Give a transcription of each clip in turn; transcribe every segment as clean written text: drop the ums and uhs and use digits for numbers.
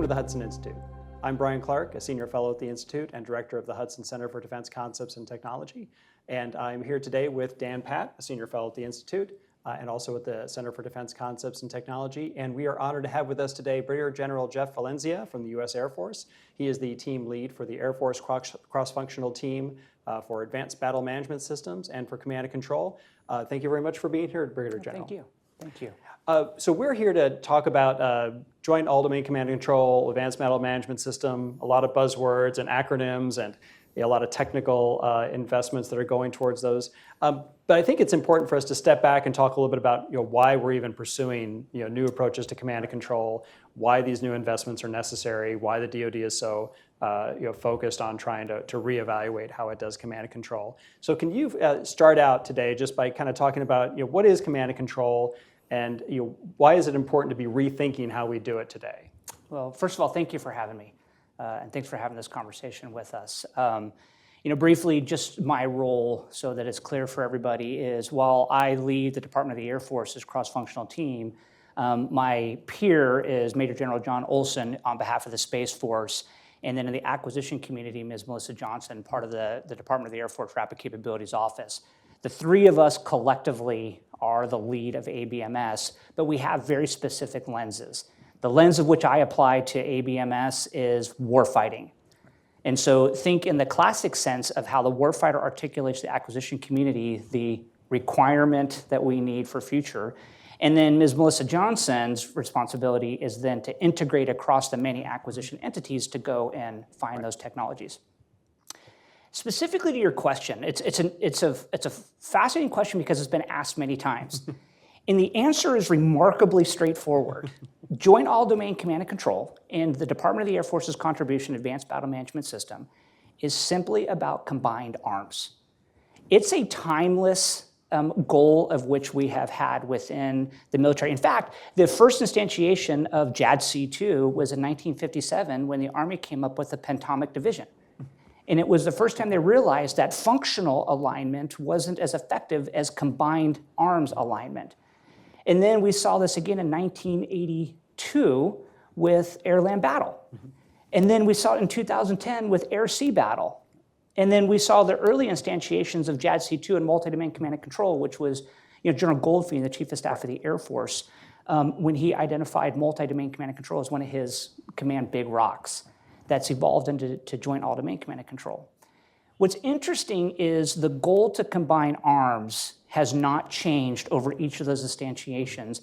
to the Hudson Institute. I'm Bryan Clark, a senior fellow at the Institute and director of the Hudson Center for Defense Concepts and Technology. And I'm here today with Dan Patt, a senior fellow at the Institute, and also at the Center for Defense Concepts and Technology. And we are honored to have with us today Brigadier General Jeff Valenzia from the U.S. Air Force. He is the team lead for the Air Force cross-functional team for advanced battle management systems and for command and control. Thank you very much for being here, Brigadier General. Thank you. Thank you. So we're here to talk about Joint All-Domain Command and Control, Advanced Battle Management System, a lot of buzzwords and acronyms and a lot of technical investments that are going towards those. But I think it's important for us to step back and talk a little bit about why we're even pursuing new approaches to command and control, why these new investments are necessary, why the DoD is so focused on trying to reevaluate how it does command and control. So can you start out today just by kind of talking about what is command and control, and why is it important to be rethinking how we do it today? Well, first of all, thank you for having me, and thanks for having this conversation with us. Briefly, just my role, so that it's clear for everybody, is while I lead the Department of the Air Force's cross-functional team, my peer is Major General John Olson on behalf of the Space Force, and then in the acquisition community, Ms. Melissa Johnson, part of the Department of the Air Force Rapid Capabilities Office. The three of us collectively are the lead of ABMS, but we have very specific lenses. The lens of which I apply to ABMS is warfighting. And so think in the classic sense of how the warfighter articulates the acquisition community, the requirement that we need for future. And then Ms. Melissa Johnson's responsibility is then to integrate across the many acquisition entities to go and find those technologies. Specifically to your question, it's a fascinating question because it's been asked many times. And the answer is remarkably straightforward. Joint All-Domain Command and Control and the Department of the Air Force's contribution to Advanced Battle Management System is simply about combined arms. It's a timeless goal of which we have had within the military. In fact, the first instantiation of JADC2 was in 1957 when the Army came up with the Pentomic Division. And it was the first time they realized that functional alignment wasn't as effective as combined arms alignment. And then we saw this again in 1982 with air-land battle. And then we saw it in 2010 with air-sea battle. And then we saw the early instantiations of JADC2 and multi-domain command and control, which was General Goldfein, the Chief of Staff of the Air Force, when he identified multi-domain command and control as one of his command big rocks that's evolved into Joint All-Domain Command and Control. What's interesting is the goal to combine arms has not changed over each of those instantiations,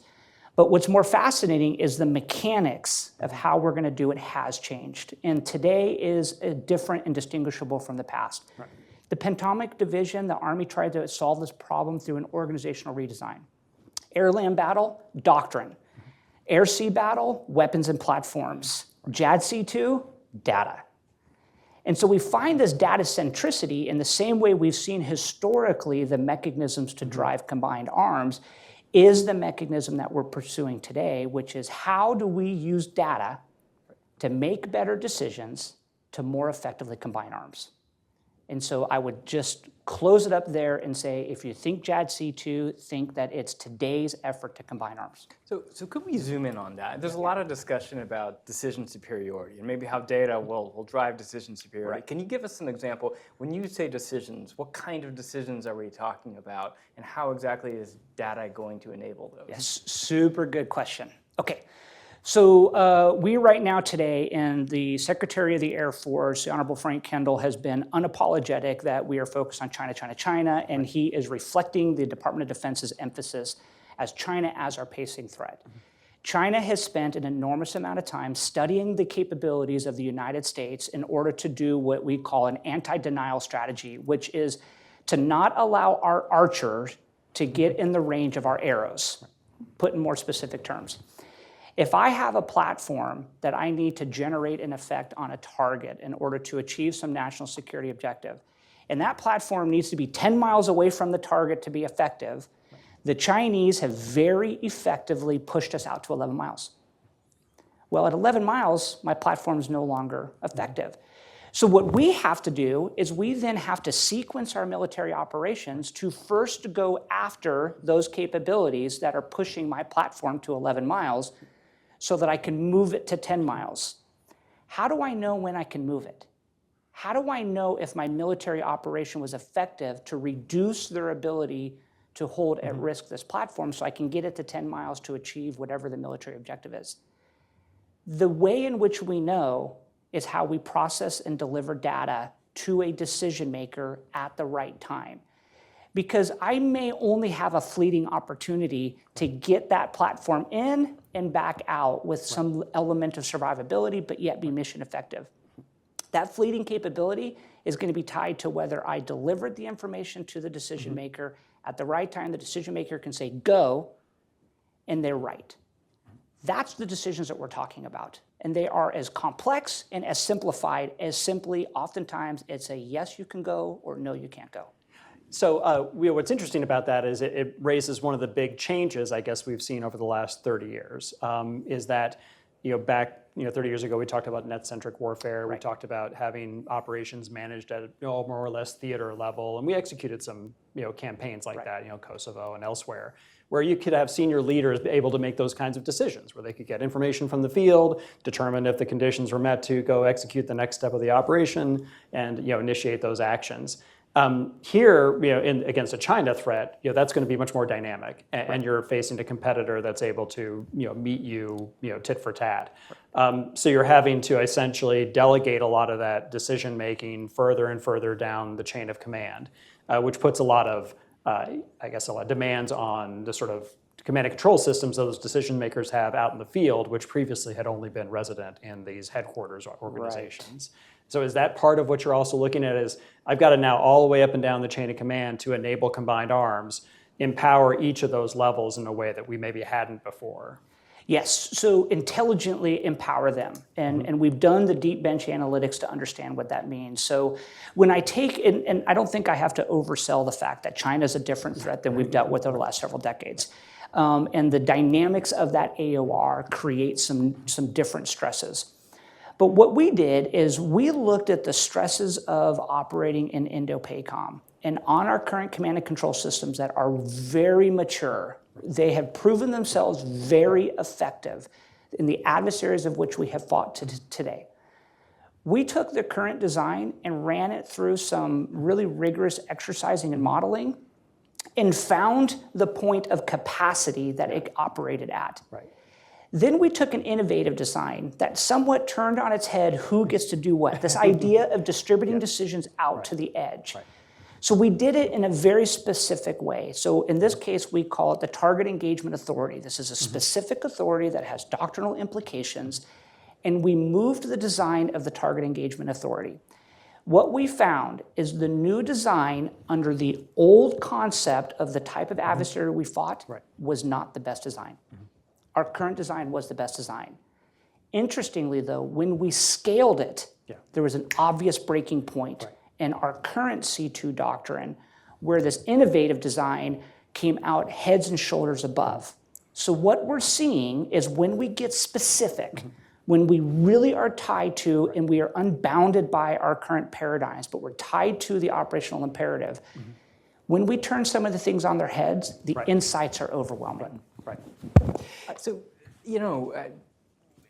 but what's more fascinating is the mechanics of how we're going to do it has changed, and today is different and distinguishable from the past. Right. The Pentomic Division, the Army tried to solve this problem through an organizational redesign. Air-land battle, doctrine. Air-sea battle, weapons and platforms. JADC2, data. And so we find this data centricity in the same way we've seen historically the mechanisms to drive combined arms is the mechanism that we're pursuing today, which is how do we use data to make better decisions to more effectively combine arms? And so I would just close it up there and say, if you think JADC2, think that it's today's effort to combine arms. So could we zoom in on that? There's a lot of discussion about decision superiority and maybe how data will drive decision superiority. Right. Can you give us an example? When you say decisions, what kind of decisions are we talking about, and how exactly is data going to enable those? Yes, super good question. Okay. So we right now today, and the Secretary of the Air Force, the Honorable Frank Kendall, has been unapologetic that we are focused on China, China, China, and he is reflecting the Department of Defense's emphasis as China as our pacing threat. China has spent an enormous amount of time studying the capabilities of the United States in order to do what we call an anti-denial strategy, which is to not allow our archers to get in the range of our arrows, put in more specific terms. If I have a platform that I need to generate an effect on a target in order to achieve some national security objective, and that platform needs to be 10 miles away from the target to be effective, the Chinese have very effectively pushed us out to 11 miles. Well, at 11 miles, my platform is no longer effective. So what we have to do is we then have to sequence our military operations to first go after those capabilities that are pushing my platform to 11 miles so that I can move it to 10 miles. how do I know when I can move it? How do I know if my military operation was effective to reduce their ability to hold at risk this platform so I can get it to 10 miles to achieve whatever the military objective is? The way in which we know is how we process and deliver data to a decision maker at the right time. Because I may only have a fleeting opportunity to get that platform in and back out with some element of survivability, but yet be mission effective. That fleeting capability is going to be tied to whether I delivered the information to the decision maker at the right time. The decision maker can say, go, and they're right. That's the decisions that we're talking about. And they are as complex and as simplified as simply, oftentimes, it's a yes, you can go, or no, you can't go. So what's interesting about that is it raises one of the big changes, I guess, we've seen over the last 30 years, is that back 30 years ago, we talked about net-centric warfare. We talked about having operations managed at more or less theater level, and we executed some campaigns like that, Kosovo and elsewhere, where you could have senior leaders able to make those kinds of decisions, where they could get information from the field, determine if the conditions were met to go execute the next step of the operation, and initiate those actions. Here, against a China threat, that's going to be much more dynamic, and you're facing a competitor that's able to, meet you, tit for tat. So you're having to essentially delegate a lot of that decision making further and further down the chain of command, which puts a lot of, a lot of demands on the sort of command and control systems those decision makers have out in the field, which previously had only been resident in these headquarters organizations. Right. So is that part of what you're also looking at is, I've got to now all the way up and down the chain of command to enable combined arms, empower each of those levels in a way that we maybe hadn't before? Yes, so intelligently empower them. And we've done the deep bench analytics to understand what that means. So when I take, and I don't think I have to oversell the fact that China is a different threat than we've dealt with over the last several decades. And the dynamics of that AOR create some different stresses. But what we did is we looked at the stresses of operating in Indo-PACOM. And on our current command and control systems that are very mature, they have proven themselves very effective in the adversaries of which we have fought today. We took the current design and ran it through some really rigorous exercising and modeling and found the point of capacity that it operated at. Right. Then we took an innovative design that somewhat turned on its head who gets to do what, this idea of distributing decisions out to the edge. Right. So we did it in a very specific way. So in this case, we call it the Target Engagement Authority. This is a specific authority that has doctrinal implications, and we moved the design of the Target Engagement Authority. What we found is the new design under the old concept of the type of adversary we fought was not the best design. Our current design was the best design. Interestingly, though, when we scaled it, there was an obvious breaking point in our current C2 doctrine, where this innovative design came out heads and shoulders above. So what we're seeing is when we get specific, when we really are tied to, and we are unbounded by our current paradigms, but we're tied to the operational imperative, when we turn some of the things on their heads, the insights are overwhelming. Right. So,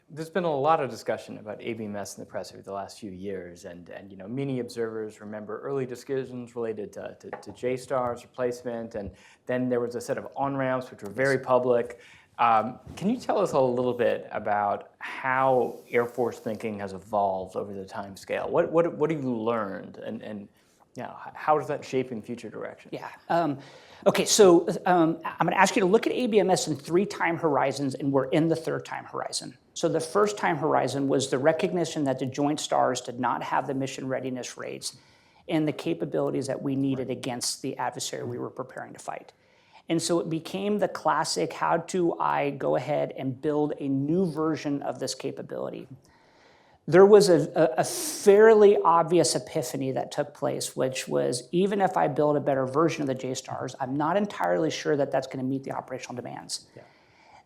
there's been a lot of discussion about ABMS in the press over the last few years, and many observers remember early discussions related to JSTARS replacement, and then there was a set of on-ramps which were very public. Can you tell us a little bit about how Air Force thinking has evolved over the time scale? What have you learned, and how is that shaping future direction? Yeah. Okay, so I'm going to ask you to look at ABMS in 3 time horizons, and we're in the 3rd time horizon. So the first time horizon was the recognition that the Joint STARS did not have the mission readiness rates and the capabilities that we needed against the adversary we were preparing to fight. And so it became the classic, how do I go ahead and build a new version of this capability? There was a fairly obvious epiphany that took place, which was, even if I build a better version of the JSTARS, I'm not entirely sure that that's going to meet the operational demands. Yeah.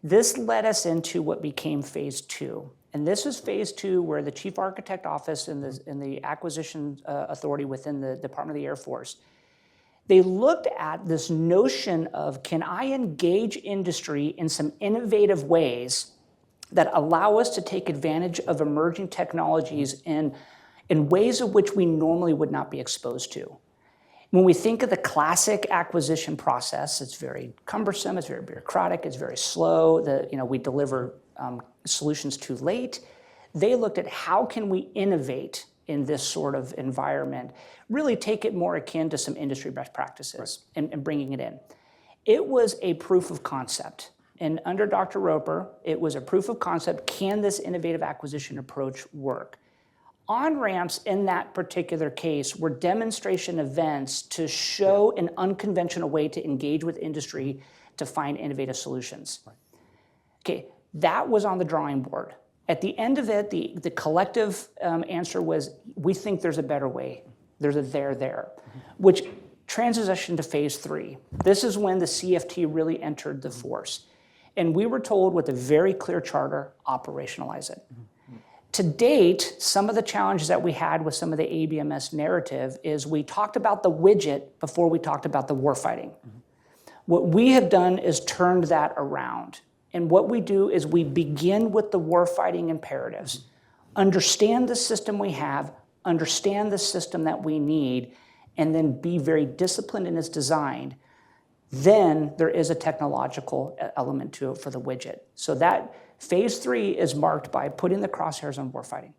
This led us into what became phase 2. And this is phase 2, where the Chief Architect Office and the Acquisition Authority within the Department of the Air Force, they looked at this notion of, can I engage industry in some innovative ways that allow us to take advantage of emerging technologies in ways of which we normally would not be exposed to. When we think of the classic acquisition process, it's very cumbersome, it's very bureaucratic, it's very slow, we deliver solutions too late. They looked at how can we innovate in this sort of environment, really take it more akin to some industry best practices and bringing it in. It was a proof of concept. And under Dr. Roper, it was a proof of concept, can this innovative acquisition approach work? On-ramps in that particular case were demonstration events to show an unconventional way to engage with industry to find innovative solutions. Okay, that was on the drawing board. At the end of it, the collective answer was, we think there's a better way. There's a there, which transitioned to phase 3. This is when the CFT really entered the force. And we were told with a very clear charter, operationalize it. To date, some of the challenges that we had with some of the ABMS narrative is we talked about the widget before we talked about the warfighting. What we have done is turned that around. And what we do is we begin with the warfighting imperatives. Understand the system we have, understand the system that we need, and then be very disciplined in its design. Then there is a technological element to it for the widget. So that phase 3 is marked by putting the crosshairs on warfighting.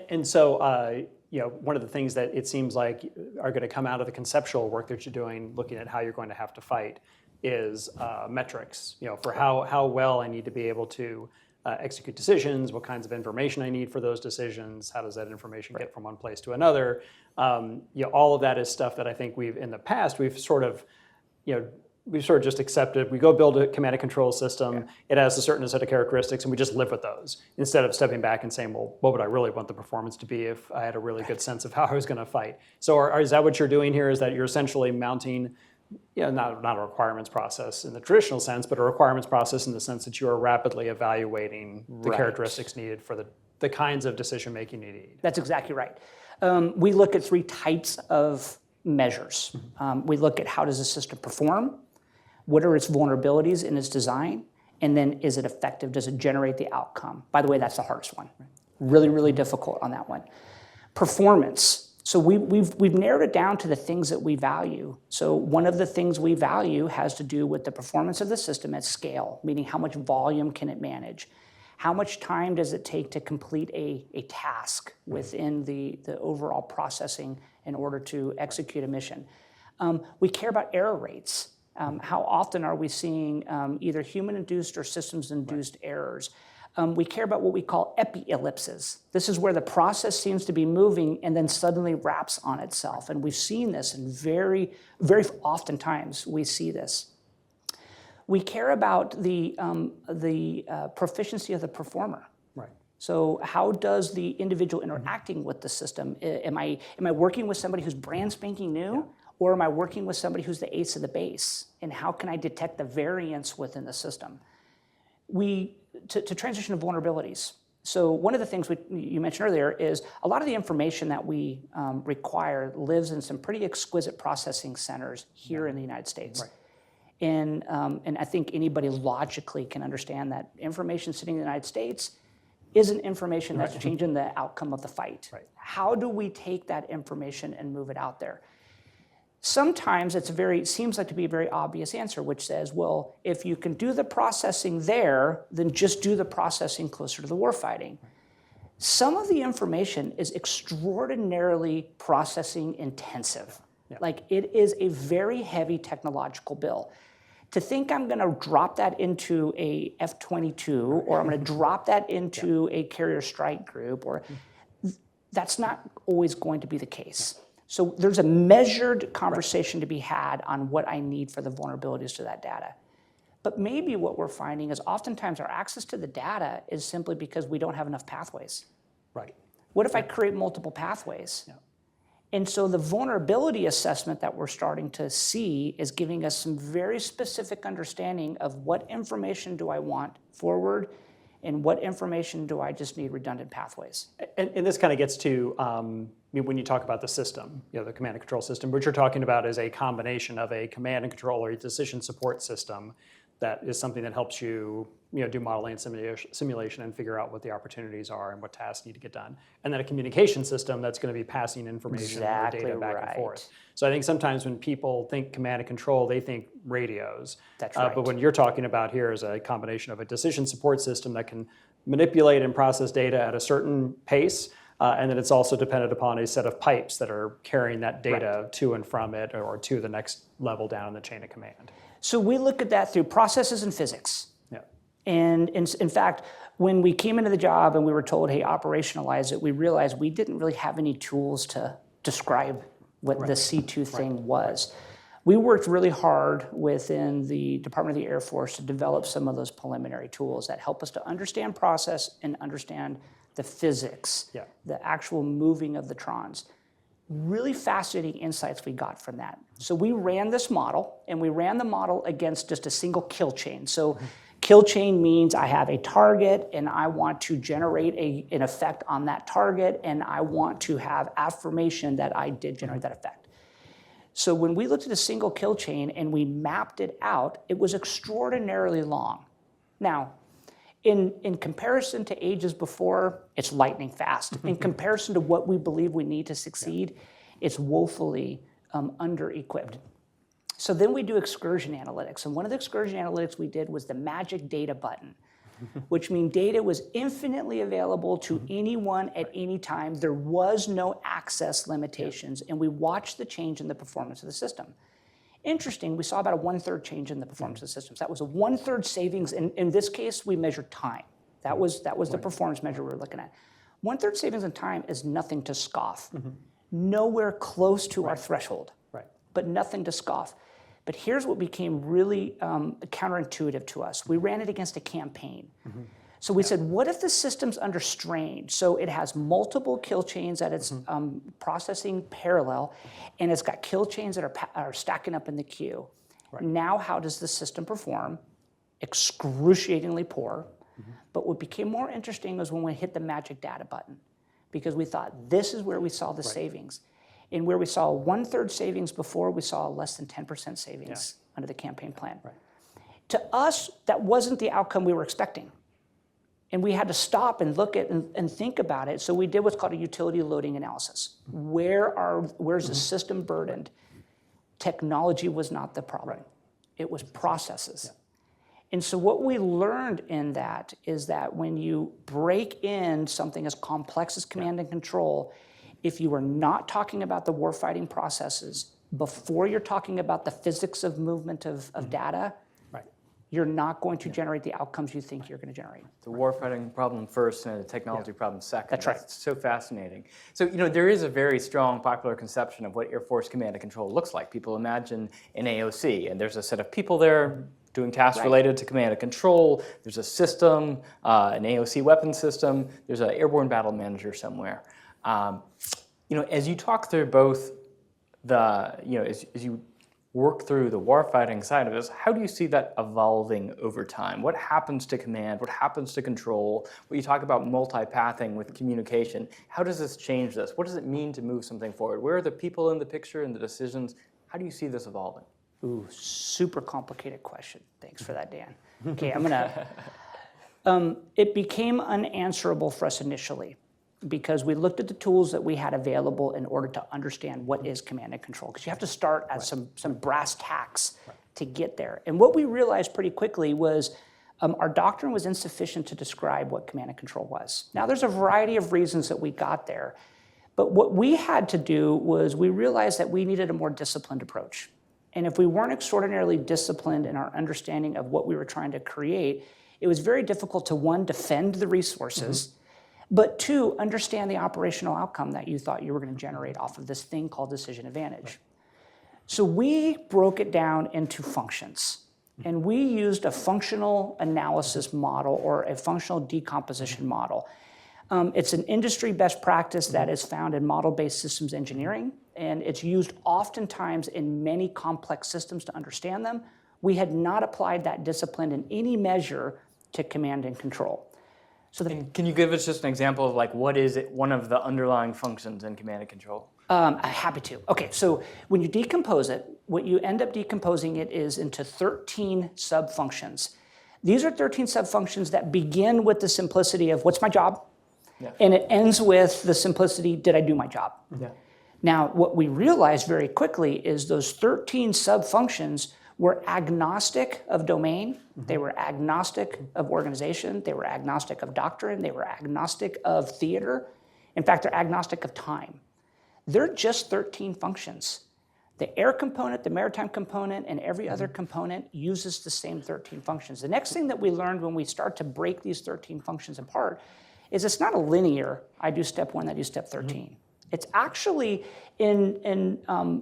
And so, one of the things that it seems like are going to come out of the conceptual work that you're doing, looking at how you're going to have to fight, is metrics. For how well I need to be able to execute decisions, what kinds of information I need for those decisions, how does that information get from one place to another. All of that is stuff that I think in the past we've sort of just accepted. We go build a command and control system. It has a certain set of characteristics, and we just live with those instead of stepping back and saying, well, what would I really want the performance to be if I had a really good sense of how I was going to fight? So is that what you're doing here, is that you're essentially mounting, not a requirements process in the traditional sense, but a requirements process in the sense that you are rapidly evaluating the characteristics needed for the kinds of decision-making you need? That's exactly right. We look at 3 types of measures. We look at how does the system perform, what are its vulnerabilities in its design, and then is it effective? Does it generate the outcome? By the way, that's the hardest one. Really, really difficult on that one. Performance. So we've narrowed it down to the things that we value. So one of the things we value has to do with the performance of the system at scale, meaning how much volume can it manage? How much time does it take to complete a task within the overall processing in order to execute a mission? We care about error rates. How often are we seeing either human-induced or systems-induced errors? We care about what we call epi-ellipses. This is where the process seems to be moving and then suddenly wraps on itself. And we've seen this, and very, very oftentimes we see this. We care about the proficiency of the performer. Right. So how does the individual interacting with the system? Am I working with somebody who's brand spanking new? Or am I working with somebody who's the ace of the base? And how can I detect the variance within the system? To transition to vulnerabilities. So one of the things you mentioned earlier is a lot of the information that we require lives in some pretty exquisite processing centers here in the United States. Right. And I think anybody logically can understand that information sitting in the United States isn't information that's changing the outcome of the fight. Right. How do we take that information and move it out there? Sometimes it seems like to be a very obvious answer, which says, well, if you can do the processing there, then just do the processing closer to the warfighting. Some of the information is extraordinarily processing intensive. Yeah. Like it is a very heavy technological bill. To think I'm going to drop that into a F-22 or I'm going to drop that into a carrier strike group, that's not always going to be the case. So there's a measured conversation to be had on what I need for the vulnerabilities to that data. But maybe what we're finding is oftentimes our access to the data is simply because we don't have enough pathways. Right. What if I create multiple pathways? Yeah. And so the vulnerability assessment that we're starting to see is giving us some very specific understanding of what information do I want forward and what information do I just need redundant pathways. And this kind of gets to when you talk about the system, the command and control system, what you're talking about is a combination of a command and control or a decision support system that is something that helps you do modeling and simulation and figure out what the opportunities are and what tasks need to get done. And then a communication system that's going to be passing information or data back and forth. So I think sometimes when people think command and control, they think radios. That's right. But what you're talking about here is a combination of a decision support system that can manipulate and process data at a certain pace, and then it's also dependent upon a set of pipes that are carrying that data to and from it or to the next level down in the chain of command. So we look at that through processes and physics. Yeah. And in fact, when we came into the job and we were told, hey, operationalize it, we realized we didn't really have any tools to describe what the C2 thing was. We worked really hard within the Department of the Air Force to develop some of those preliminary tools that help us to understand process and understand the physics, the actual moving of the trons. Really fascinating insights we got from that. So we ran this model, and we ran the model against just a single kill chain. So kill chain means I have a target, and I want to generate an effect on that target, and I want to have affirmation that I did generate that effect. So when we looked at a single kill chain and we mapped it out, it was extraordinarily long. Now, in comparison to ages before, it's lightning fast. In comparison to what we believe we need to succeed, it's woefully under-equipped. So then we do excursion analytics. And one of the excursion analytics we did was the magic data button, which means data was infinitely available to anyone at any time. There was no access limitations, and we watched the change in the performance of the system. Interesting, we saw about a 1/3 change in the performance of the systems. That was a 1/3 savings. In this case, we measured time. That was the performance measure we were looking at. 1/3 savings in time is nothing to scoff. Nowhere close to our threshold, but nothing to scoff. But here's what became really counterintuitive to us. We ran it against a campaign. So we said, what if the system's under strain? So it has multiple kill chains that it's processing parallel, and it's got kill chains that are stacking up in the queue. Now how does the system perform? Excruciatingly poor. But what became more interesting was when we hit the magic data button, because we thought this is where we saw the savings. And where we saw 1/3 savings before, we saw less than 10% savings under the campaign plan. To us, that wasn't the outcome we were expecting. And we had to stop and look at and think about it. So we did what's called a utility loading analysis. Where's the system burdened? Technology was not the problem. It was processes. And so what we learned in that is that when you break in something as complex as command and control, if you are not talking about the warfighting processes before you're talking about the physics of movement of data, you're not going to generate the outcomes you think you're going to generate. The warfighting problem first and the technology problem second. That's right. It's so fascinating. So, there is a very strong popular conception of what Air Force command and control looks like. People imagine an AOC, and there's a set of people there doing tasks related to command and control. There's a system, an AOC weapon system. There's an airborne battle manager somewhere. As you talk through both as you work through the warfighting side of this, how do you see that evolving over time? What happens to command? What happens to control? When you talk about multi-pathing with communication, how does this change this? What does it mean to move something forward? Where are the people in the picture and the decisions? How do you see this evolving? Ooh, super complicated question. Thanks for that, Dan. Okay, it became unanswerable for us initially, because we looked at the tools that we had available in order to understand what is command and control. Because you have to start at some brass tacks to get there. And what we realized pretty quickly was our doctrine was insufficient to describe what command and control was. Now, there's a variety of reasons that we got there. But what we had to do was we realized that we needed a more disciplined approach. And if we weren't extraordinarily disciplined in our understanding of what we were trying to create, it was very difficult to, one, defend the resources, but two, understand the operational outcome that you thought you were going to generate off of this thing called decision advantage. So we broke it down into functions, and we used a functional analysis model or a functional decomposition model. It's an industry best practice that is found in model-based systems engineering, and it's used oftentimes in many complex systems to understand them. We had not applied that discipline in any measure to command and control. So can you give us just an example of what is it, one of the underlying functions in command and control? Happy to. Okay, so when you decompose it, what you end up decomposing it is into 13 sub-functions. These are 13 subfunctions that begin with the simplicity of what's my job? Yeah. And it ends with the simplicity, did I do my job? Yeah. Now, what we realized very quickly is those 13 subfunctions were agnostic of domain, they were agnostic of organization, they were agnostic of doctrine, they were agnostic of theater. In fact, they're agnostic of time. They're just 13 functions. The air component, the maritime component, and every other component uses the same 13 functions. The next thing that we learned when we start to break these 13 functions apart is it's not a linear, I do step 1, I do step 13. It's actually in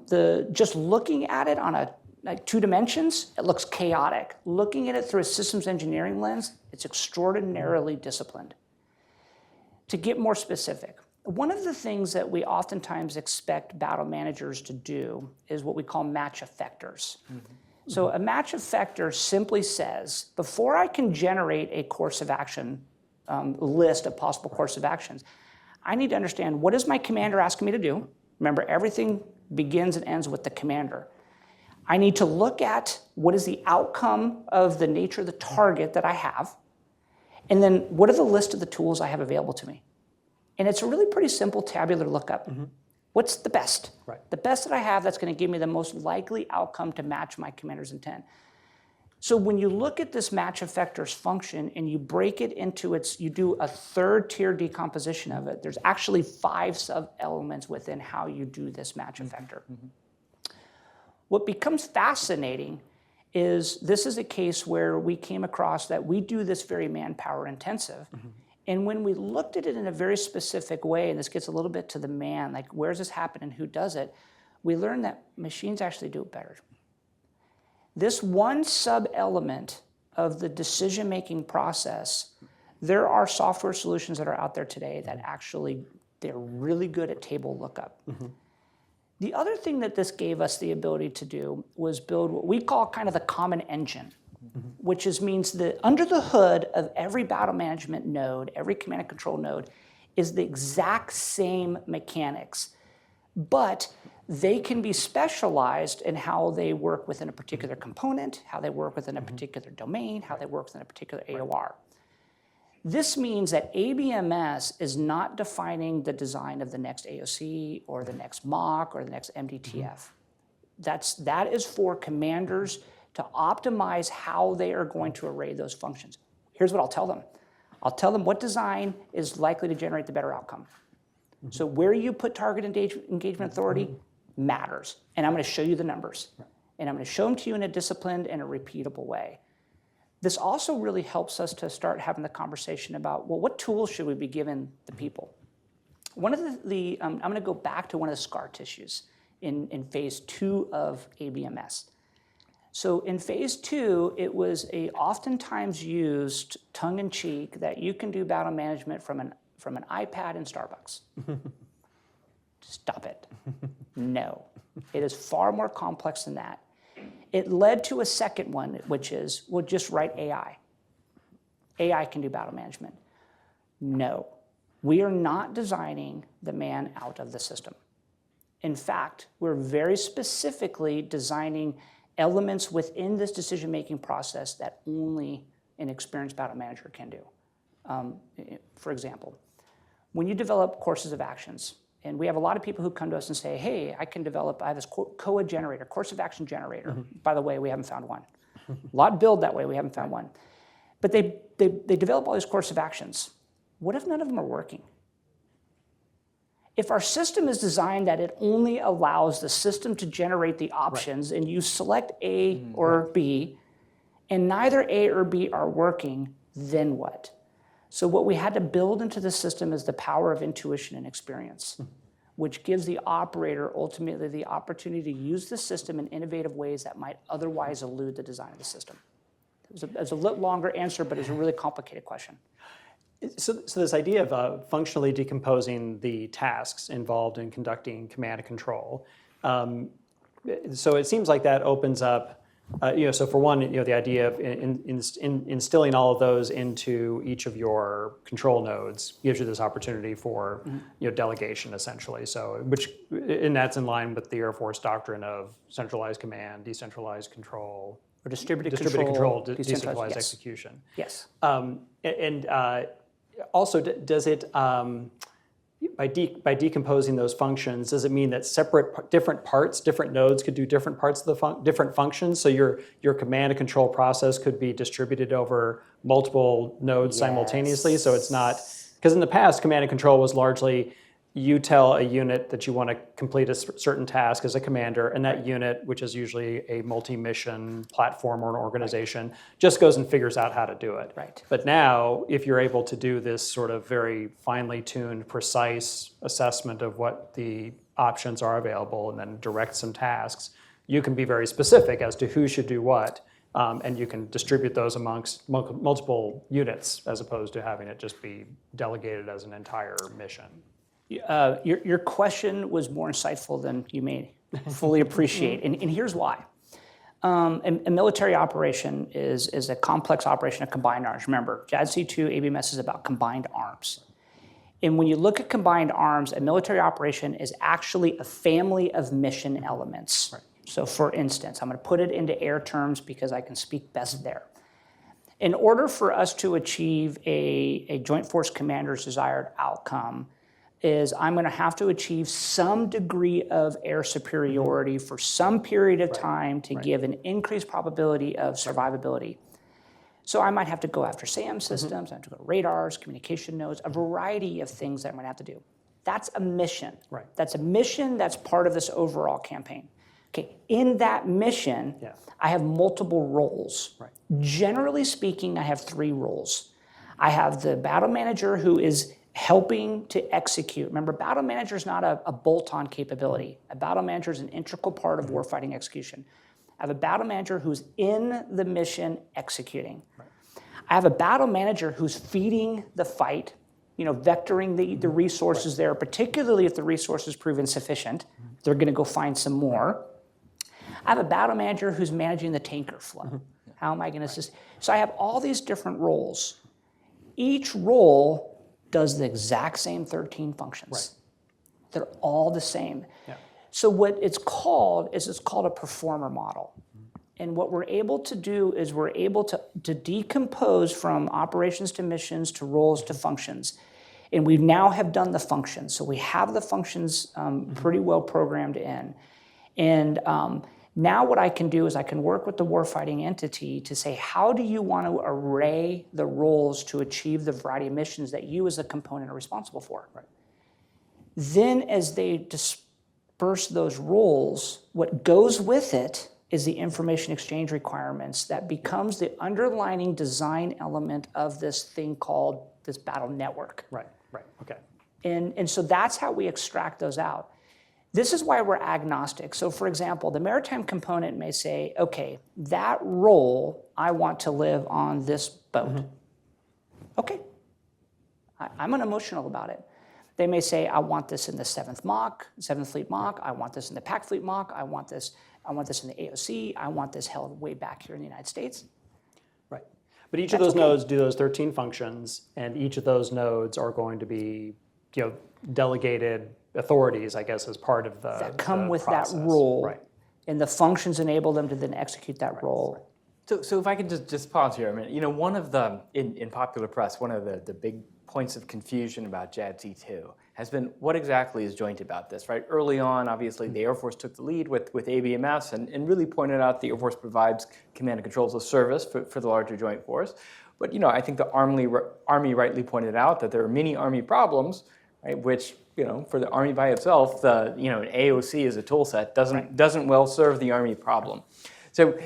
the just looking at it on like 2 dimensions, it looks chaotic. Looking at it through a systems engineering lens, it's extraordinarily disciplined. To get more specific, one of the things that we oftentimes expect battle managers to do is what we call match effectors. So a match effector simply says, before I can generate a course of action, list of possible course of actions, I need to understand what is my commander asking me to do. Remember, everything begins and ends with the commander. I need to look at what is the outcome of the nature of the target that I have, and then what are the list of the tools I have available to me. And it's a really pretty simple tabular lookup. What's the best? Right. The best that I have that's going to give me the most likely outcome to match my commander's intent. So when you look at this match effectors function and you break it into you do a 3rd tier decomposition of it, there's actually 5 sub-elements within how you do this match effector. What becomes fascinating is this is a case where we came across that we do this very manpower intensive. And when we looked at it in a very specific way, and this gets a little bit to the man, like where does this happen and who does it, we learned that machines actually do it better. This one sub-element of the decision-making process, there are software solutions that are out there today that actually, they're really good at table lookup. The other thing that this gave us the ability to do was build what we call kind of the common engine, which means that under the hood of every battle management node, every command and control node, is the exact same mechanics, but they can be specialized in how they work within a particular component, how they work within a particular domain, how they work within a particular AOR. This means that ABMS is not defining the design of the next AOC or the next MOC or the next MDTF. That is for commanders to optimize how they are going to array those functions. Here's what I'll tell them. I'll tell them what design is likely to generate the better outcome. So where you put target engagement authority matters. And I'm going to show you the numbers. And I'm going to show them to you in a disciplined and a repeatable way. This also really helps us to start having the conversation about, well, what tools should we be giving the people? One of I'm going to go back to one of the scar tissues in phase 2 of ABMS. So in phase 2, it was a oftentimes used tongue-in-cheek that you can do battle management from an iPad in Starbucks. Stop it. No. It is far more complex than that. It led to a second one, which is, we'll just write AI. AI can do battle management. No. We are not designing the man out of the system. In fact, we're very specifically designing elements within this decision-making process that only an experienced battle manager can do. For example, when you develop courses of actions, and we have a lot of people who come to us and say, hey, I have this COA generator, course of action generator. By the way, we haven't found one. A lot build that way, we haven't found one. But they develop all these course of actions. What if none of them are working? If our system is designed that it only allows the system to generate the options and you select A or B, and neither A or B are working, then what? So what we had to build into the system is the power of intuition and experience, which gives the operator ultimately the opportunity to use the system in innovative ways that might otherwise elude the design of the system. It's a little longer answer, but it's a really complicated question. So this idea of functionally decomposing the tasks involved in conducting command and control, so it seems like that opens up, so for one, the idea of instilling all of those into each of your control nodes gives you this opportunity for delegation, essentially. So, and that's in line with the Air Force doctrine of centralized command, decentralized control, Or distributed control, control, decentralized yes. execution. Yes. Also, does it, by decomposing those functions, does it mean that different nodes could do different parts of the different functions? So your command and control process could be distributed over multiple nodes simultaneously. So it's not, because in the past, command and control was largely you tell a unit that you want to complete a certain task as a commander, and that unit, which is usually a multi-mission platform or an organization, just goes and figures out how to do it. Right. But now, if you're able to do this sort of very finely tuned, precise assessment of what the options are available and then direct some tasks, you can be very specific as to who should do what, and you can distribute those amongst multiple units as opposed to having it just be delegated as an entire mission. Your question was more insightful than you may fully appreciate, and here's why. A military operation is a complex operation of combined arms. Remember, JADC2 ABMS is about combined arms. And when you look at combined arms, a military operation is actually a family of mission elements. Right. So for instance, I'm going to put it into air terms because I can speak best there. In order for us to achieve a Joint Force commander's desired outcome, is I'm going to have to achieve some degree of air superiority for some period of time to give an increased probability of survivability. So I might have to go after SAM systems, I have to go to radars, communication nodes, a variety of things that I'm going to have to do. That's a mission. Right. That's a mission that's part of this overall campaign. Okay, in that mission, I have multiple roles. Right. Generally speaking, I have 3 roles. I have the battle manager who is helping to execute. Remember, battle manager is not a bolt-on capability. A battle manager is an integral part of warfighting execution. I have a battle manager who's in the mission executing. Right. I have a battle manager who's feeding the fight, vectoring the resources there, particularly if the resources prove insufficient. They're going to go find some more. I have a battle manager who's managing the tanker flow. How am I going to assist? So I have all these different roles. Each role does the exact same 13 functions. Right. They're all the same. Yeah. So what it's called a performer model. And what we're able to do is we're able to decompose from operations to missions to roles to functions. And we now have done the functions. So we have the functions pretty well programmed in. And now what I can do is I can work with the warfighting entity to say, how do you want to array the roles to achieve the variety of missions that you as a component are responsible for? Right. Then as they disperse those roles, what goes with it is the information exchange requirements that becomes the underlining design element of this thing called this battle network. Right, okay. And so that's how we extract those out. This is why we're agnostic. So for example, the maritime component may say, okay, that role, I want to live on this boat. Okay, I'm unemotional about it. They may say, I want this in the 7th Fleet Mock, I want this in the Pac Fleet Mock, I want this in the AOC, I want this held way back here in the United States. Right, but each of those nodes do those 13 functions, and each of those nodes are going to be, delegated authorities, I guess, as part of the that come with process. That role, right. And the functions enable them to then execute that role. So if I could just pause here a minute. One of the, in popular press, one of the big points of confusion about JADC2 has been what exactly is joint about this, right? Early on, obviously, the Air Force took the lead with ABMS and really pointed out the Air Force provides command and control as a service for the larger joint force. But, I think the Army rightly pointed out that there are many Army problems, right, which, for the Army by itself, an AOC as a tool set doesn't well serve the Army problem. So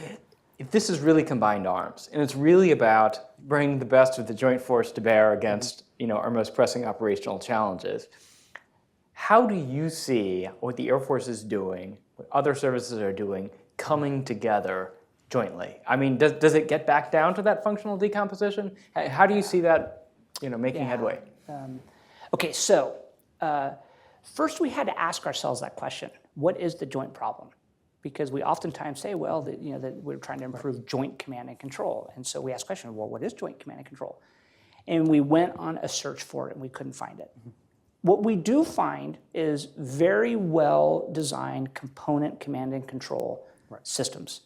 if this is really combined arms, and it's really about bringing the best of the joint force to bear against our most pressing operational challenges, how do you see what the Air Force is doing, what other services are doing, coming together jointly? I mean, does it get back down to that functional decomposition? How do you see that making headway? Okay, so first we had to ask ourselves that question: what is the joint problem? Because we oftentimes say, well, that we're trying to improve joint command and control, and so we ask the question: well, what is joint command and control? And we went on a search for it, and we couldn't find it. What we do find is very well designed component command and control systems.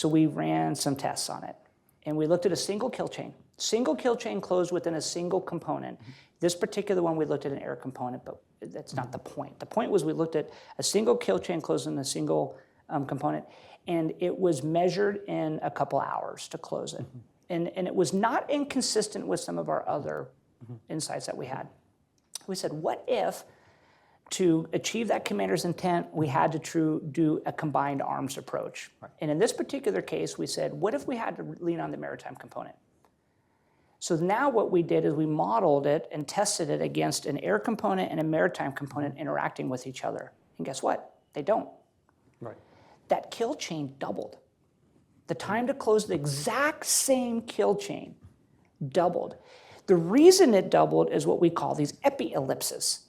So we ran some tests on it. And we looked at a single kill chain. Single kill chain closed within a single component. This particular one, we looked at an air component, but that's not the point. The point was we looked at a single kill chain closed in a single component, and it was measured in a couple hours to close it. And it was not inconsistent with some of our other insights that we had. We said, what if, to achieve that commander's intent, we had to do a combined arms approach? Right. And in this particular case, we said, what if we had to lean on the maritime component? So now what we did is we modeled it and tested it against an air component and a maritime component interacting with each other. And guess what? They don't. Right. That kill chain doubled. The time to close the exact same kill chain doubled. The reason it doubled is what we call these epi-ellipses,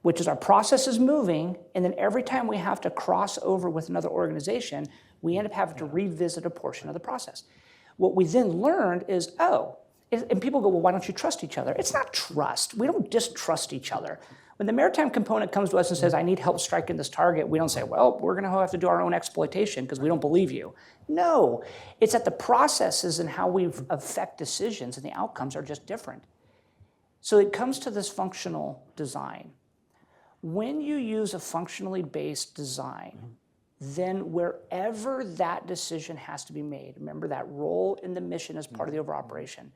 which is our process is moving, and then every time we have to cross over with another organization, we end up having to revisit a portion of the process. What we then learned is, and people go, well, why don't you trust each other? It's not trust. We don't distrust each other. When the maritime component comes to us and says, I need help striking this target, we don't say, well, we're going to have to do our own exploitation because we don't believe you. No, it's that the processes and how we affect decisions and the outcomes are just different. So it comes to this functional design. When you use a functionally based design, then wherever that decision has to be made, remember that role in the mission as part of the overall operation,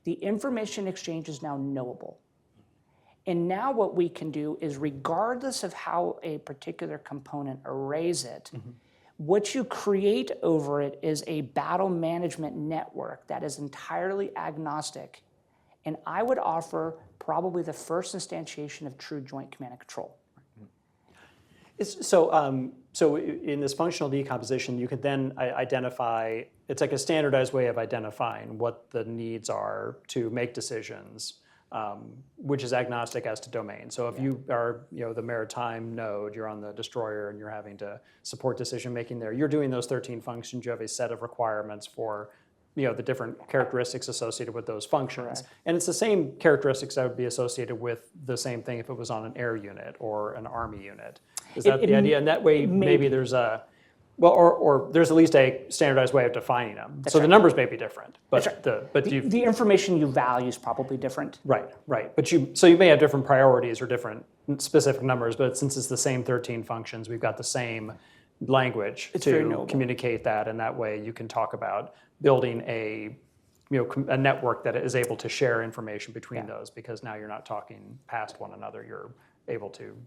the information exchange is now knowable. And now what we can do is, regardless of how a particular component arrays it, what you create over it is a battle management network that is entirely agnostic. And I would offer probably the first instantiation of true joint command and control. So in this functional decomposition, you could then identify, it's like a standardized way of identifying what the needs are to make decisions, which is agnostic as to domain. So if you are the maritime node, you're on the destroyer and you're having to support decision making there, you're doing those 13 functions, you have a set of requirements for the different characteristics associated with those functions. Correct. And it's the same characteristics that would be associated with the same thing if it was on an air unit or an Army unit. Is that the idea? And that way, maybe there's or there's at least a standardized way of defining them. That's so right. The numbers may be different, but right. the information you value is probably different. Right. But you may have different priorities or different specific numbers, but since it's the same 13 functions, we've got the same language to communicate that, and that way you can talk about building a network that is able to share information between those, because now you're not talking past one another. You're able to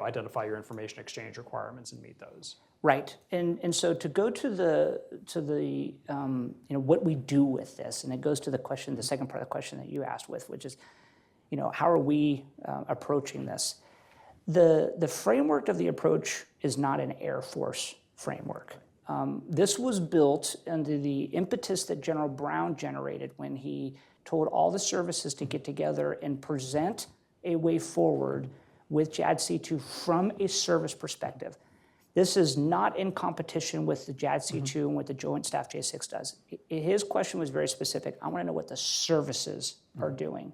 identify your information exchange requirements and meet those. Right, and so to go to the what we do with this, and it goes to the second part of the question that you asked which is, how are we approaching this? The framework of the approach is not an Air Force framework. This was built under the impetus that General Brown generated when he told all the services to get together and present a way forward with JADC2 from a service perspective. This is not in competition with the JADC2 and what the Joint Staff J6 does. His question was very specific. I want to know what the services are doing.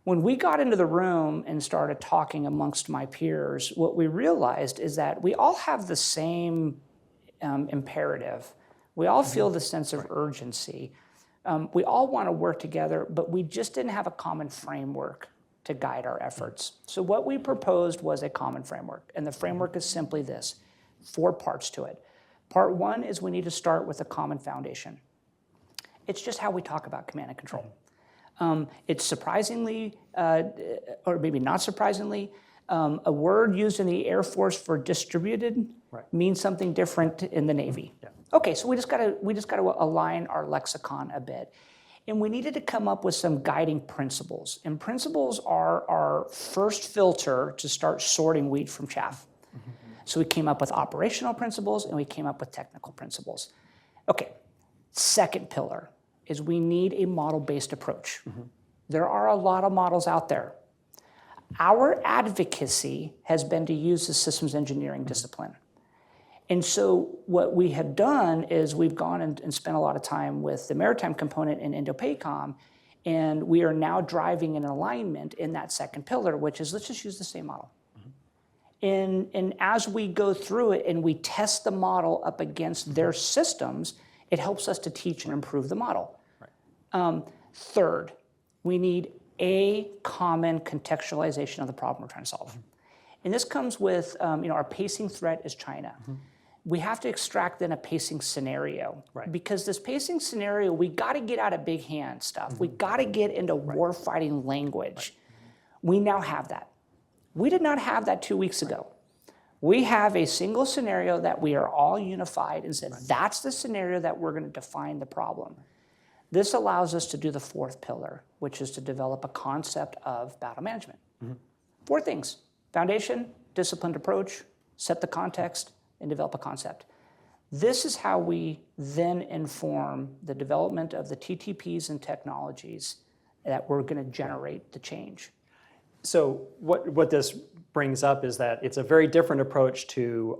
When we got into the room and started talking amongst my peers, what we realized is that we all have the same imperative. We all feel the sense of urgency. We all want to work together, but we just didn't have a common framework to guide our efforts. So what we proposed was a common framework, and the framework is simply this: 4 parts to it. Part 1 is we need to start with a common foundation. It's just how we talk about command and control. It's surprisingly, or maybe not surprisingly, a word used in the Air Force for distributed means something different in the Navy. Yeah. Okay, so we just got to align our lexicon a bit. And we needed to come up with some guiding principles. And principles are our first filter to start sorting wheat from chaff. So we came up with operational principles and we came up with technical principles. Okay, second pillar is we need a model-based approach. There are a lot of models out there. Our advocacy has been to use the systems engineering discipline. And so what we have done is we've gone and spent a lot of time with the maritime component in Indo-Pacific, and we are now driving an alignment in that second pillar, which is let's just use the same model. And as we go through it and we test the model up against their systems, it helps us to teach and improve the model. Third, we need a common contextualization of the problem we're trying to solve. And this comes with, our pacing threat is China. We have to extract then a pacing scenario. Because this pacing scenario, we got to get out of big hand stuff. We got to get into war-fighting language. We now have that. We did not have that 2 weeks ago. We have a single scenario that we are all unified and said, that's the scenario that we're going to define the problem. This allows us to do the fourth pillar, which is to develop a concept of battle management. 4 things: foundation, disciplined approach, set the context, and develop a concept. This is how we then inform the development of the TTPs and technologies that we're going to generate the change. So what this brings up is that it's a very different approach to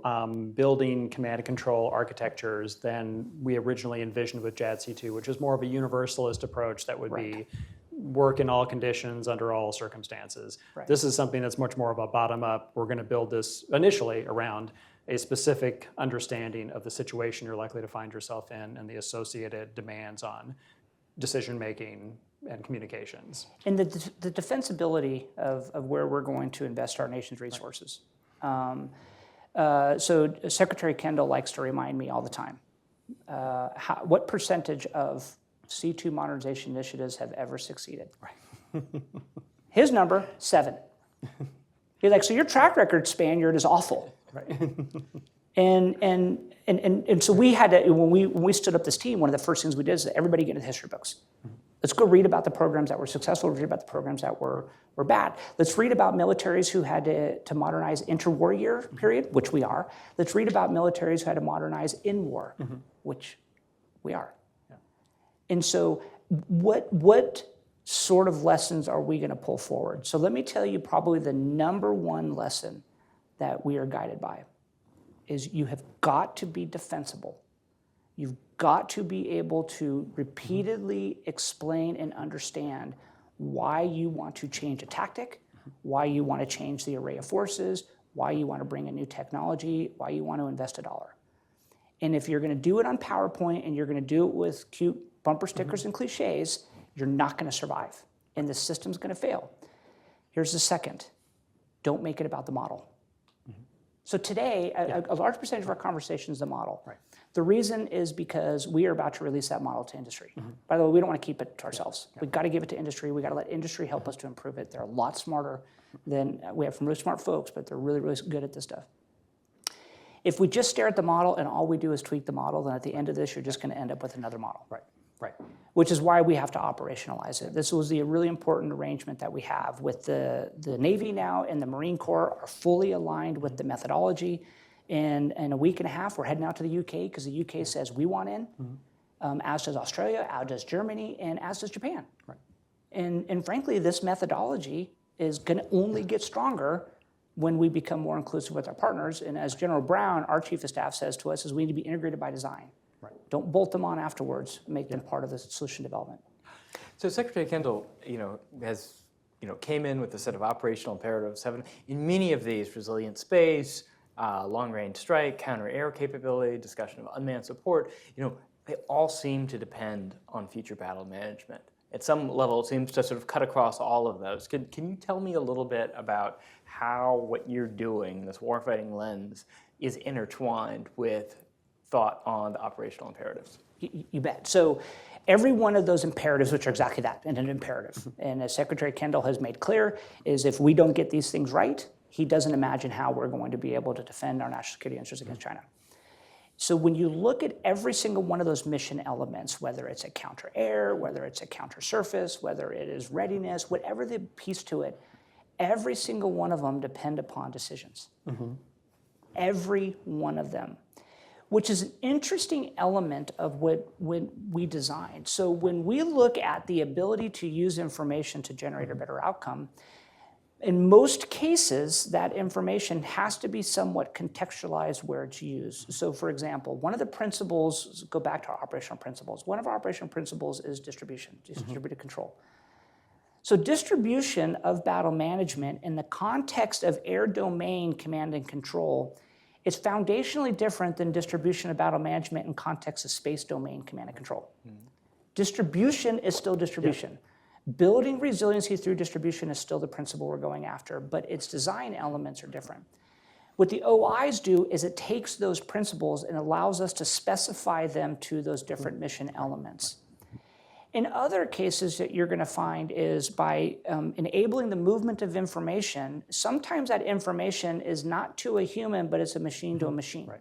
building command and control architectures than we originally envisioned with JADC2, which is more of a universalist approach that would be work in all conditions under all circumstances. This is something that's much more of a bottom-up. We're going to build this initially around a specific understanding of the situation you're likely to find yourself in and the associated demands on decision-making and communications. And the defensibility of where we're going to invest our nation's resources. So Secretary Kendall likes to remind me all the time, what percentage of C2 modernization initiatives have ever succeeded? His number, 7. He's like, so your track record, Spaniard, is awful. And so we had to, when we stood up this team, one of the first things we did is everybody get into the history books. Let's go read about the programs that were successful, read about the programs that were bad. Let's read about militaries who had to modernize inter-war year period, which we are. Let's read about militaries who had to modernize in war, which we are. And so what sort of lessons are we going to pull forward? So let me tell you probably the number one lesson that we are guided by is you have got to be defensible. You've got to be able to repeatedly explain and understand why you want to change a tactic, why you want to change the array of forces, why you want to bring a new technology, why you want to invest $1. And if you're going to do it on PowerPoint and you're going to do it with cute bumper stickers and cliches, you're not going to survive, and the system's going to fail. Here's the second. Don't make it about the model. So today, a large percentage of our conversation is the model. The reason is because we are about to release that model to industry. By the way, we don't want to keep it to ourselves. We've got to give it to industry. We've got to let industry help us to improve it. They're a lot smarter than, we have some really smart folks, but they're really, really good at this stuff. If we just stare at the model and all we do is tweak the model, then at the end of this, you're just going to end up with another model. Which is why we have to operationalize it. This was the really important arrangement that we have with the Navy now, and the Marine Corps are fully aligned with the methodology. And in a week and a half, we're heading out to the UK because the UK says we want in, as does Australia, as does Germany, and as does Japan. And frankly, this methodology is going to only get stronger when we become more inclusive with our partners. And as General Brown, our Chief of Staff, says to us, is we need to be integrated by design. Don't bolt them on afterwards. Make them part of the solution development. So Secretary Kendall, has came in with a set of operational imperatives. In many of these, resilient space, long-range strike, counter-air capability, discussion of unmanned support, they all seem to depend on future battle management. At some level, it seems to sort of cut across all of those. Can you tell me a little bit about how what you're doing, this warfighting lens, is intertwined with thought on the operational imperatives? You bet. So every one of those imperatives, which are exactly that, an imperative, and as Secretary Kendall has made clear, is if we don't get these things right, he doesn't imagine how we're going to be able to defend our national security interests against China. So when you look at every single one of those mission elements, whether it's a counter-air, whether it's a counter-surface, whether it is readiness, whatever the piece to it, every single one of them depend upon decisions. Every one of them, which is an interesting element of what we designed. So when we look at the ability to use information to generate a better outcome, in most cases, that information has to be somewhat contextualized where it's used. So for example, one of the principles, go back to our operational principles, one of our operational principles is distribution, distributed control. So distribution of battle management in the context of air domain command and control is foundationally different than distribution of battle management in context of space domain command and control. Distribution is still distribution. Building resiliency through distribution is still the principle we're going after, but its design elements are different. What the OIs do is it takes those principles and allows us to specify them to those different mission elements. In other cases that you're going to find is by enabling the movement of information, sometimes that information is not to a human, but it's a machine to a machine. Right.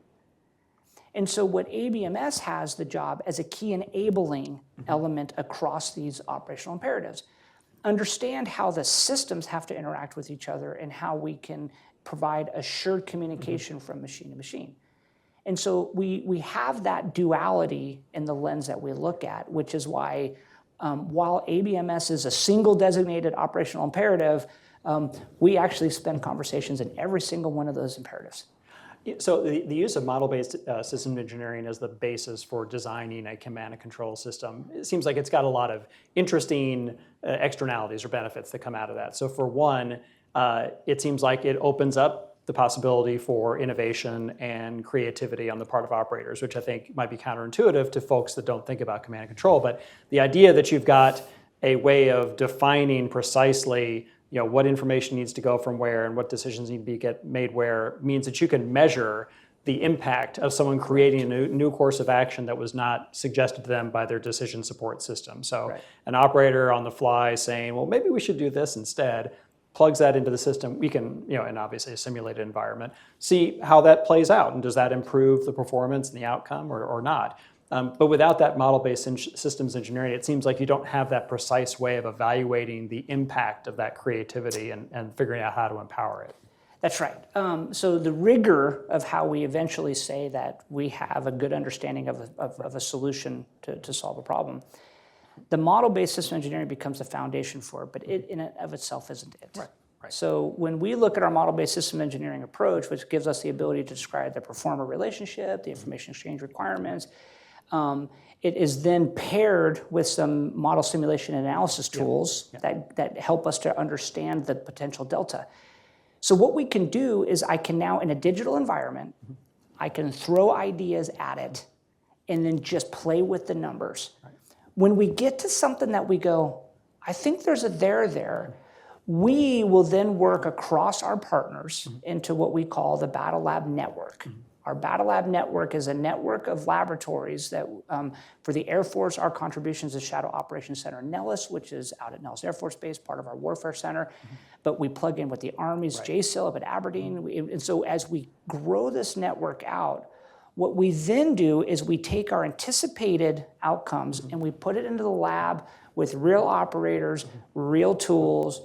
And so what ABMS has the job as a key enabling element across these operational imperatives. Understand how the systems have to interact with each other and how we can provide assured communication from machine to machine. And so we have that duality in the lens that we look at, which is why while ABMS is a single designated operational imperative, we actually spend conversations in every single one of those imperatives. So the use of model-based system engineering as the basis for designing a command and control system, it seems like it's got a lot of interesting externalities or benefits that come out of that. So for one, it seems like it opens up the possibility for innovation and creativity on the part of operators, which I think might be counterintuitive to folks that don't think about command and control. But the idea that you've got a way of defining precisely what information needs to go from where and what decisions need to be made where means that you can measure the impact of someone creating a new course of action that was not suggested to them by their decision support system. So an operator on the fly saying, well, maybe we should do this instead, plugs that into the system. We can, in obviously a simulated environment, see how that plays out. And does that improve the performance and the outcome or not? But without that model-based systems engineering, it seems like you don't have that precise way of evaluating the impact of that creativity and figuring out how to empower it. That's right. So the rigor of how we eventually say that we have a good understanding of a solution to solve a problem, the model-based system engineering becomes the foundation for it, but it in and of itself isn't it. Right. So when we look at our model-based system engineering approach, which gives us the ability to describe the performer relationship, the information exchange requirements, it is then paired with some model simulation and analysis tools that help us to understand the potential delta. So what we can do is I can now, in a digital environment, I can throw ideas at it and then just play with the numbers. Right. When we get to something that we go, I think there's a there, we will then work across our partners into what we call the Battle Lab Network. Our Battle Lab Network is a network of laboratories that, for the Air Force, our contributions is Shadow Operations Center Nellis, which is out at Nellis Air Force Base, part of our Warfare Center. But we plug in with the Army's JSIL up at Aberdeen. And so as we grow this network out, what we then do is we take our anticipated outcomes and we put it into the lab with real operators, real tools,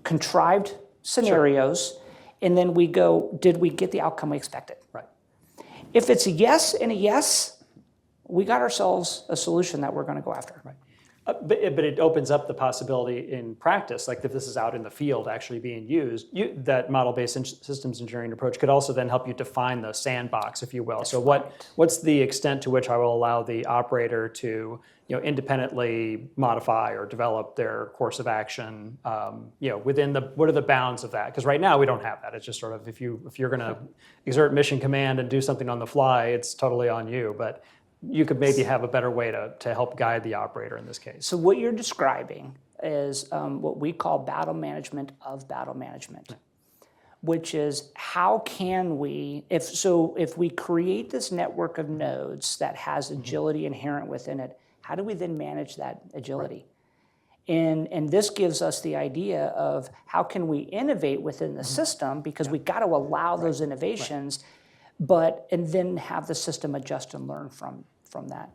contrived scenarios, and then we go, did we get the outcome we expected? Right. If it's a yes and a yes, we got ourselves a solution that we're going to go after. Right. But it opens up the possibility in practice, like if this is out in the field actually being used, that model-based systems engineering approach could also then help you define the sandbox, if you will. That's so what's the extent to which I will allow the operator to independently modify or develop their course of action, within what are the bounds of that? Because right now we don't have that. It's just sort of if you're going to exert mission command and do something on the fly, it's totally on you. But you could maybe have a better way to help guide the operator in this case. So what you're describing is what we call battle management of battle management, which is how can we, if we create this network of nodes that has agility inherent within it, how do we then manage that agility? Right. And this gives us the idea of how can we innovate within the system, because we got to allow those innovations, and then have the system adjust and learn from that.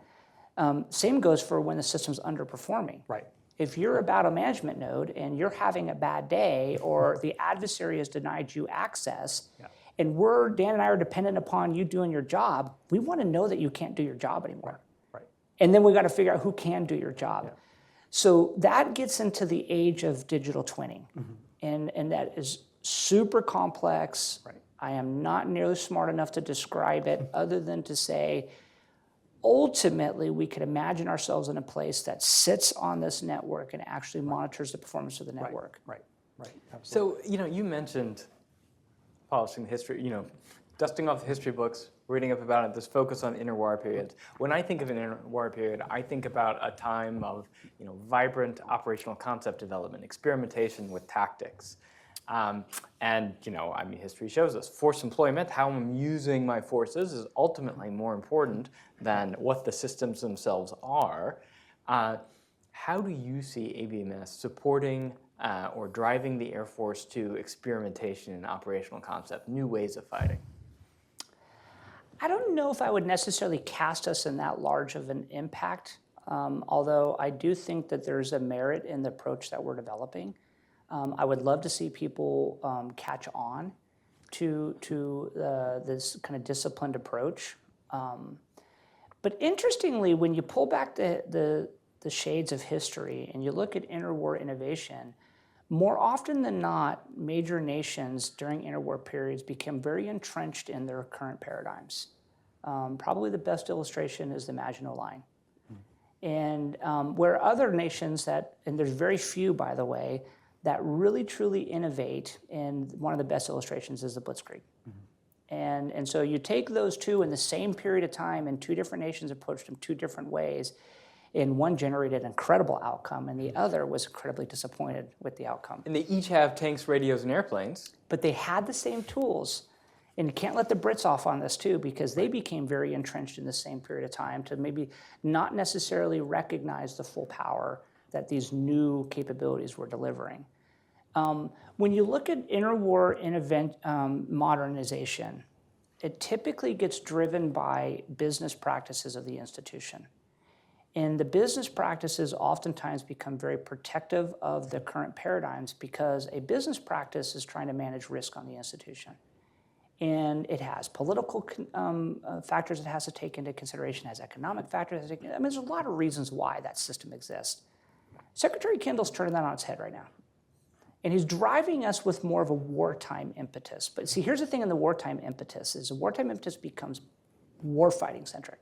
Same goes for when the system's underperforming. Right. If you're a battle management node and you're having a bad day, or the adversary has denied you access, and Dan and I are dependent upon you doing your job, we want to know that you can't do your job anymore. Right. And then we got to figure out who can do your job. Yeah. So that gets into the age of digital twinning, and that is super complex. Right. I am not nearly smart enough to describe it other than to say ultimately, we could imagine ourselves in a place that sits on this network and actually monitors the performance of the network. Right. Absolutely. So, you mentioned polishing the history, dusting off the history books, reading up about it, this focus on interwar periods. When I think of an interwar period, I think about a time of, vibrant operational concept development, experimentation with tactics. History shows us force employment, how I'm using my forces, is ultimately more important than what the systems themselves are. How do you see ABMS supporting or driving the Air Force to experimentation and operational concept, new ways of fighting? I don't know if I would necessarily cast us in that large of an impact, although I do think that there's a merit in the approach that we're developing. I would love to see people catch on to this kind of disciplined approach. But interestingly, when you pull back the shades of history and you look at interwar innovation, more often than not, major nations during interwar periods become very entrenched in their current paradigms. Probably the best illustration is the Maginot Line. And where other nations and there's very few, by the way, that really truly innovate, and one of the best illustrations is the Blitzkrieg. And so you take those two in the same period of time, and two different nations approached them two different ways, and one generated an incredible outcome, and the other was incredibly disappointed with the outcome. And they each have tanks, radios, and airplanes. But they had the same tools. And you can't let the Brits off on this too, because they became very entrenched in the same period of time to maybe not necessarily recognize the full power that these new capabilities were delivering. When you look at interwar modernization, it typically gets driven by business practices of the institution. And the business practices oftentimes become very protective of the current paradigms because a business practice is trying to manage risk on the institution. And it has political factors it has to take into consideration, has economic factors. There's a lot of reasons why that system exists. Secretary Kendall's turning that on its head right now. And he's driving us with more of a wartime impetus. But see, here's the thing in the wartime impetus is the wartime impetus becomes warfighting centric.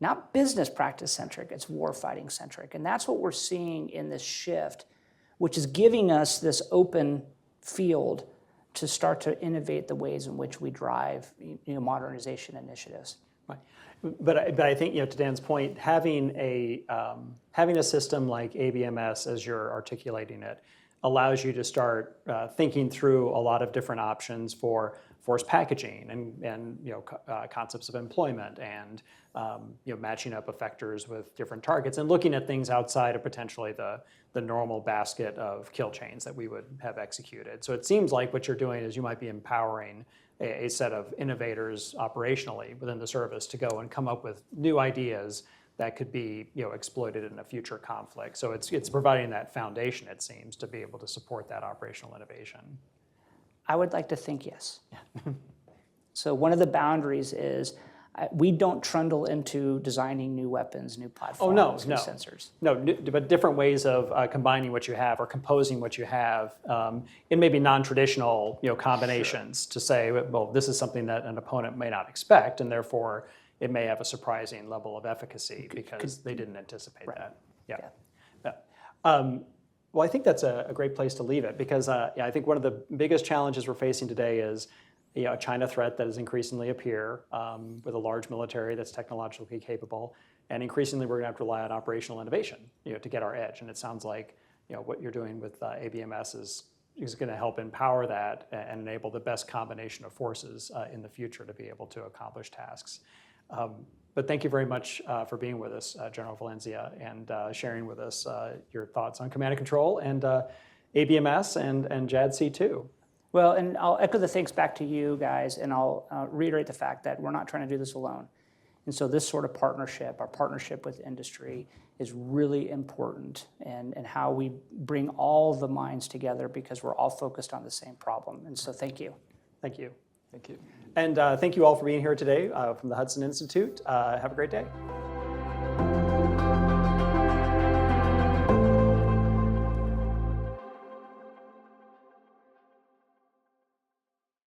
Not business practice centric, it's warfighting centric. And that's what we're seeing in this shift, which is giving us this open field to start to innovate the ways in which we drive modernization initiatives. Right. But I think, to Dan's point, having a system like ABMS, as you're articulating it, allows you to start thinking through a lot of different options for force packaging and concepts of employment and matching up effectors with different targets and looking at things outside of potentially the normal basket of kill chains that we would have executed. So it seems like what you're doing is you might be empowering a set of innovators operationally within the service to go and come up with new ideas that could be exploited in a future conflict. So it's providing that foundation, it seems, to be able to support that operational innovation. I would like to think yes. So one of the boundaries is we don't trundle into designing new weapons, new platforms, new sensors. No, but different ways of combining what you have or composing what you have in maybe non-traditional combinations to say, well, this is something that an opponent may not expect, and therefore it may have a surprising level of efficacy because they didn't anticipate that. Yeah. Well, I think that's a great place to leave it because I think one of the biggest challenges we're facing today is a China threat that is increasingly appear with a large military that's technologically capable, and increasingly we're going to have to rely on operational innovation to get our edge. And it sounds like what you're doing with ABMS is going to help empower that and enable the best combination of forces in the future to be able to accomplish tasks. But thank you very much for being with us, General Valenzia, and sharing with us your thoughts on command and control and ABMS and JADC2. Well, and I'll echo the thanks back to you guys, and I'll reiterate the fact that we're not trying to do this alone. And so this sort of partnership, our partnership with industry, is really important, and how we bring all the minds together because we're all focused on the same problem. And so thank you. Thank you. Thank you. And thank you all for being here today from the Hudson Institute. Have a great day.